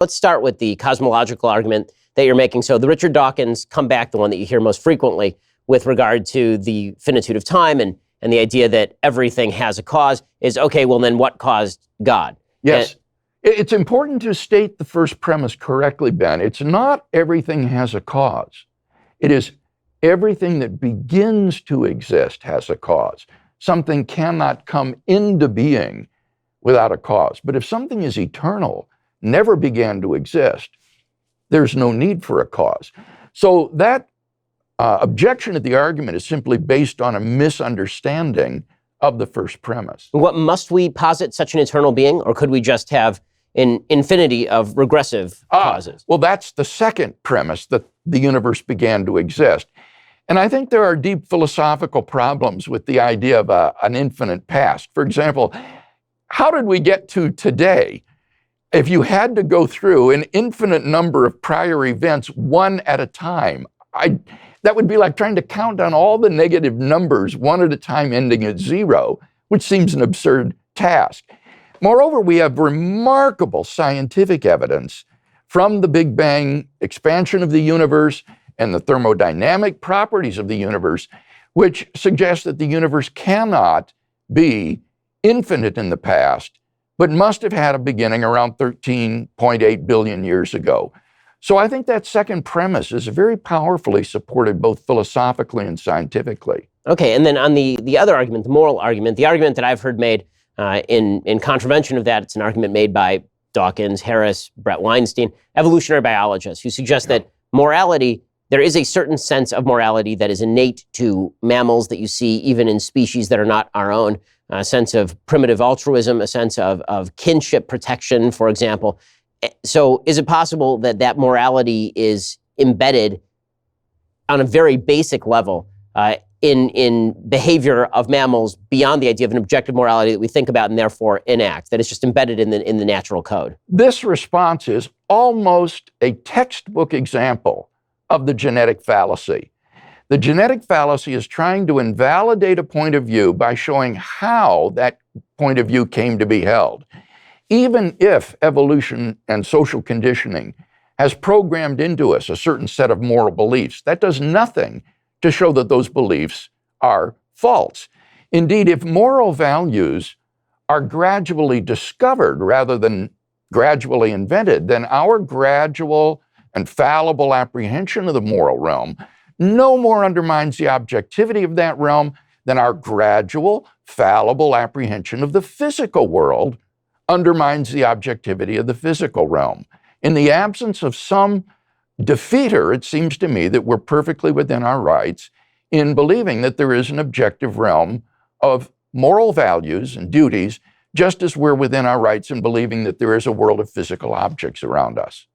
Let's start with the cosmological argument that you're making. So the Richard Dawkins comeback, the one that you hear most frequently with regard to the finitude of time and the idea that everything has a cause, is, okay, well then what caused God? Yes. It's important to state the first premise correctly, Ben. It's not everything has a cause. It is everything that begins to exist has a cause. Something cannot come into being without a cause. But if something is eternal, never began to exist, there's no need for a cause. So that objection to the argument is simply based on a misunderstanding of the first premise. What, must we posit such an eternal being, or could we just have an infinity of regressive causes? Well, that's the second premise, that the universe began to exist. And I think there are deep philosophical problems with the idea of an infinite past. For example, how did we get to today? If you had to go through an infinite number of prior events one at a time, that would be like trying to count down all the negative numbers one at a time ending at zero, which seems an absurd task. Moreover, we have remarkable scientific evidence from the Big Bang expansion of the universe and the thermodynamic properties of the universe, which suggest that the universe cannot be infinite in the past, but must have had a beginning around 13.8 billion years ago. So I think that second premise is very powerfully supported both philosophically and scientifically. Okay, and then on the other argument, the moral argument, the argument that I've heard made in contravention of that, it's an argument made by Dawkins, Harris, Brett Weinstein, evolutionary biologists, who suggest that morality, there is a certain sense of morality that is innate to mammals that you see even in species that are not our own, a sense of primitive altruism, a sense of kinship protection, for example. So is it possible that that morality is embedded on a very basic level in behavior of mammals beyond the idea of an objective morality that we think about and therefore enact, that it's just embedded in the natural code? This response is almost a textbook example of the genetic fallacy. The genetic fallacy is trying to invalidate a point of view by showing how that point of view came to be held. Even if evolution and social conditioning has programmed into us a certain set of moral beliefs, that does nothing to show that those beliefs are false. Indeed, if moral values are gradually discovered rather than gradually invented, then our gradual and fallible apprehension of the moral realm no more undermines the objectivity of that realm than our gradual, fallible apprehension of the physical world undermines the objectivity of the physical realm. In the absence of some defeater, it seems to me that we're perfectly within our rights in believing that there is an objective realm of moral values and duties, just as we're within our rights in believing that there is a world of physical objects around us.